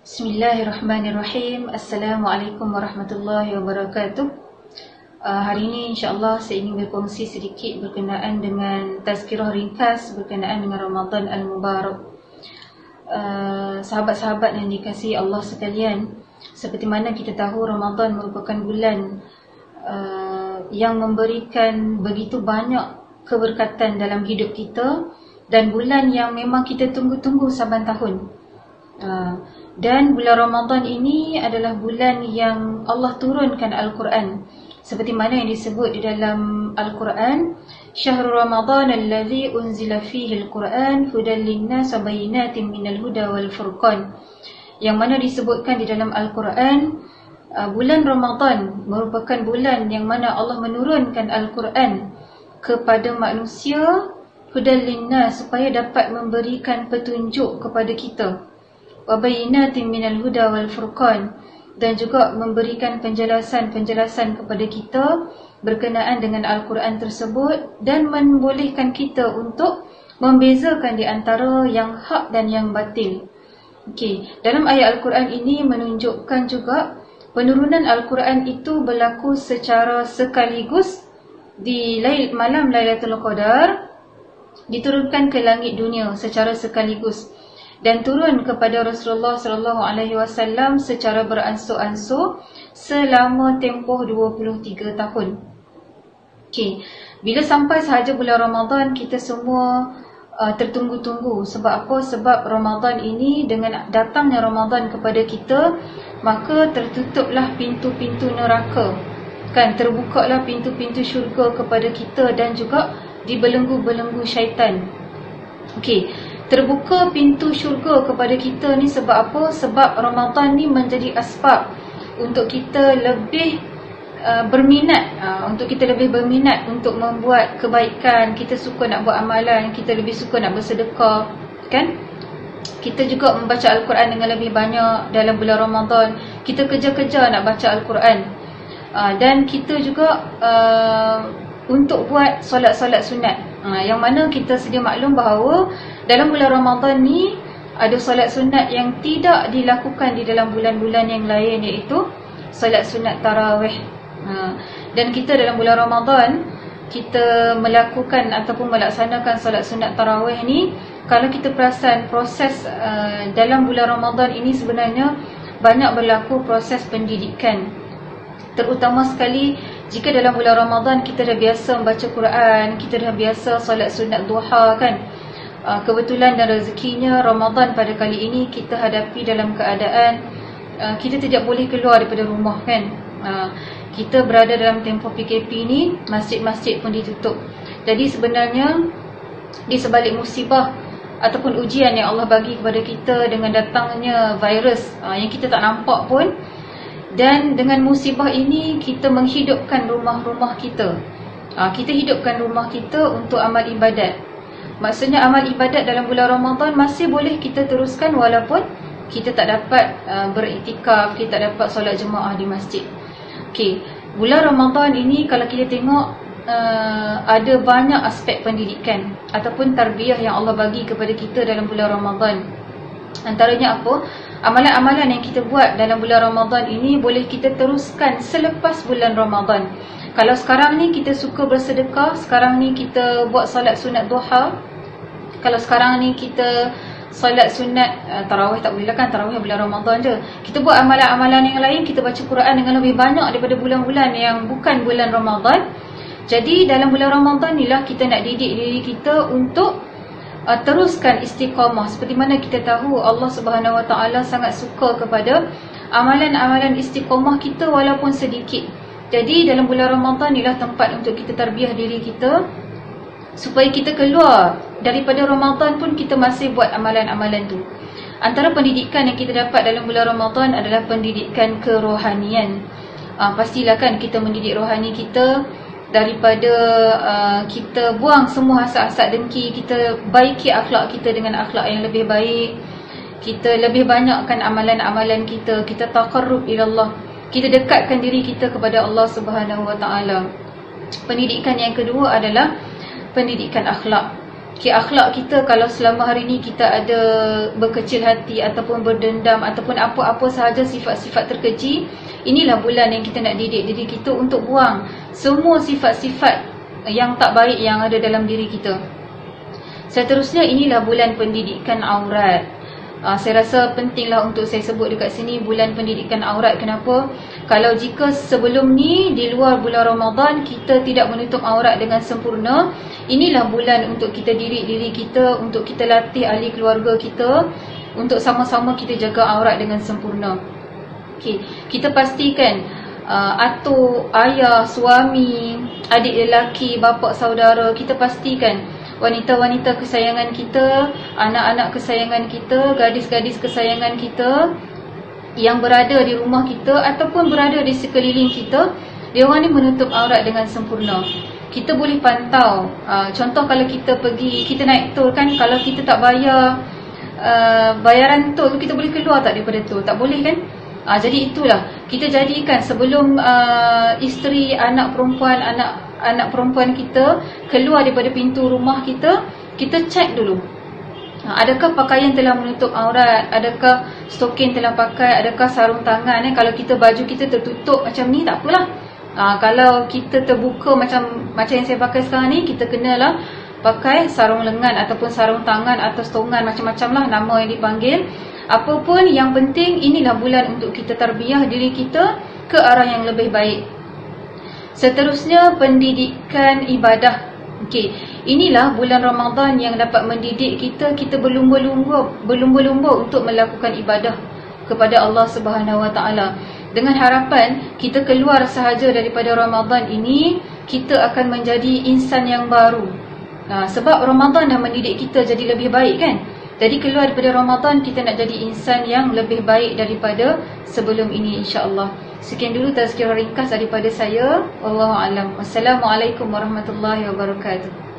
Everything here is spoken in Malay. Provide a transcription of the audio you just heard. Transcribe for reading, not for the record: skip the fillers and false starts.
Bismillahirrahmanirrahim. Assalamualaikum warahmatullahi wabarakatuh. Hari ini insyaAllah saya ingin berkongsi sedikit berkenaan dengan tazkirah ringkas berkenaan dengan Ramadan Al-Mubarak. Sahabat-sahabat yang dikasihi Allah sekalian, seperti mana kita tahu Ramadan merupakan bulan yang memberikan begitu banyak keberkatan dalam hidup kita, dan bulan yang memang kita tunggu-tunggu saban tahun. Dan bulan Ramadan ini adalah bulan yang Allah turunkan Al-Quran, seperti mana yang disebut di dalam Al-Quran, Syahrul Ramadan alladhi unzila fihi Al-Quran hudan linnas wa bayyinatin minal huda wal furqan. Yang mana disebutkan di dalam Al-Quran, bulan Ramadan merupakan bulan yang mana Allah menurunkan Al-Quran kepada manusia, hudan linnas, supaya dapat memberikan petunjuk kepada kita, wa bayyinatin minal huda wal furqan, dan juga memberikan penjelasan-penjelasan kepada kita berkenaan dengan Al-Quran tersebut, dan membolehkan kita untuk membezakan di antara yang hak dan yang batil. Dalam ayat Al-Quran ini menunjukkan juga penurunan Al-Quran itu berlaku secara sekaligus di malam Lailatul Qadar, diturunkan ke langit dunia secara sekaligus, dan turun kepada Rasulullah SAW secara beransur-ansur selama tempoh 23 tahun. Bila sampai sahaja bulan Ramadan, kita semua tertunggu-tunggu. Sebab apa? Sebab Ramadan ini, dengan datangnya Ramadan kepada kita, maka tertutuplah pintu-pintu neraka, terbukalah pintu-pintu syurga kepada kita, dan juga dibelenggu-belenggu syaitan. Terbuka pintu syurga kepada kita ni sebab apa? Sebab Ramadan ni menjadi asbab untuk kita lebih berminat, untuk membuat kebaikan. Kita suka nak buat amalan, kita lebih suka nak bersedekah, kan? Kita juga membaca Al-Quran dengan lebih banyak dalam bulan Ramadan. Kita kejar-kejar nak baca Al-Quran. Dan kita juga untuk buat solat-solat sunat. Yang mana kita sedia maklum bahawa dalam bulan Ramadan ni ada solat sunat yang tidak dilakukan di dalam bulan-bulan yang lain, iaitu solat sunat tarawih. Dan kita dalam bulan Ramadan, kita melakukan ataupun melaksanakan solat sunat tarawih ni, kalau kita perasan proses dalam bulan Ramadan ini sebenarnya banyak berlaku proses pendidikan. Terutama sekali jika dalam bulan Ramadan kita dah biasa membaca Quran, kita dah biasa solat sunat duha, kan? Kebetulan dan rezekinya Ramadan pada kali ini kita hadapi dalam keadaan kita tidak boleh keluar daripada rumah, kan? Kita berada dalam tempoh PKP ni, masjid-masjid pun ditutup. Jadi sebenarnya di sebalik musibah ataupun ujian yang Allah bagi kepada kita dengan datangnya virus yang kita tak nampak pun, dan dengan musibah ini kita menghidupkan rumah-rumah kita. Kita hidupkan rumah kita untuk amal ibadat. Maksudnya amal ibadat dalam bulan Ramadan masih boleh kita teruskan walaupun kita tak dapat beriktikaf, kita tak dapat solat jemaah di masjid. Bulan Ramadan ini kalau kita tengok ada banyak aspek pendidikan ataupun tarbiyah yang Allah bagi kepada kita dalam bulan Ramadan. Antaranya apa? Amalan-amalan yang kita buat dalam bulan Ramadan ini boleh kita teruskan selepas bulan Ramadan. Kalau sekarang ni kita suka bersedekah, sekarang ni kita buat solat sunat duha, kalau sekarang ni kita solat sunat tarawih, tak boleh lah, kan? Tarawih bulan Ramadan je. Kita buat amalan-amalan yang lain, kita baca Quran dengan lebih banyak daripada bulan-bulan yang bukan bulan Ramadan. Jadi dalam bulan Ramadan ni lah kita nak didik diri kita untuk teruskan istiqamah. Seperti mana kita tahu Allah Subhanahu Wa Taala sangat suka kepada amalan-amalan istiqamah kita walaupun sedikit. Jadi dalam bulan Ramadan inilah tempat untuk kita tarbiyah diri kita, supaya kita keluar daripada Ramadan pun kita masih buat amalan-amalan tu. Antara pendidikan yang kita dapat dalam bulan Ramadan adalah pendidikan kerohanian. Pastilah kan kita mendidik rohani kita daripada kita buang semua hasad-hasad dengki, kita baiki akhlak kita dengan akhlak yang lebih baik, kita lebih banyakkan amalan-amalan kita, kita taqarrub ila Allah, kita dekatkan diri kita kepada Allah Subhanahu Wa Taala. Pendidikan yang kedua adalah pendidikan akhlak. akhlak kita, kalau selama hari ni kita ada berkecil hati ataupun berdendam ataupun apa-apa sahaja sifat-sifat terkeji, inilah bulan yang kita nak didik diri kita untuk buang semua sifat-sifat yang tak baik yang ada dalam diri kita. Seterusnya, inilah bulan pendidikan aurat. Saya rasa pentinglah untuk saya sebut dekat sini bulan pendidikan aurat. Kenapa? Kalau jika sebelum ni di luar bulan Ramadan kita tidak menutup aurat dengan sempurna, inilah bulan untuk kita didik diri kita, untuk kita latih ahli keluarga kita untuk sama-sama kita jaga aurat dengan sempurna. Okey, kita pastikan atuk, ayah, suami, adik lelaki, bapa saudara, kita pastikan wanita-wanita kesayangan kita, anak-anak kesayangan kita, gadis-gadis kesayangan kita yang berada di rumah kita ataupun berada di sekeliling kita, dia orang ni menutup aurat dengan sempurna. Kita boleh pantau, contoh kalau kita pergi, kita naik tol kan, kalau kita tak bayar bayaran tol tu, kita boleh keluar tak daripada tol? Tak boleh kan? Jadi itulah, kita jadikan sebelum isteri, anak perempuan kita keluar daripada pintu rumah kita, kita cek dulu, adakah pakaian telah menutup aurat, adakah stokin telah pakai, adakah sarung tangan. Kalau kita baju kita tertutup macam ni, tak apalah. Kalau kita terbuka macam yang saya pakai sekarang ni, kita kenalah pakai sarung lengan ataupun sarung tangan atau stongan, macam-macam lah nama yang dipanggil. Apapun yang penting, inilah bulan untuk kita tarbiyah diri kita ke arah yang lebih baik. Seterusnya, pendidikan ibadah. Okey, inilah bulan Ramadan yang dapat mendidik kita, kita berlumba-lumba untuk melakukan ibadah kepada Allah Subhanahu Wa Taala. Dengan harapan kita keluar sahaja daripada Ramadan ini, kita akan menjadi insan yang baru. Sebab Ramadan dah mendidik kita jadi lebih baik kan. Jadi keluar daripada Ramadan, kita nak jadi insan yang lebih baik daripada sebelum ini, insya-Allah. Sekian dulu tazkirah ringkas daripada saya. Wallahu a'lam. Wassalamualaikum warahmatullahi wabarakatuh.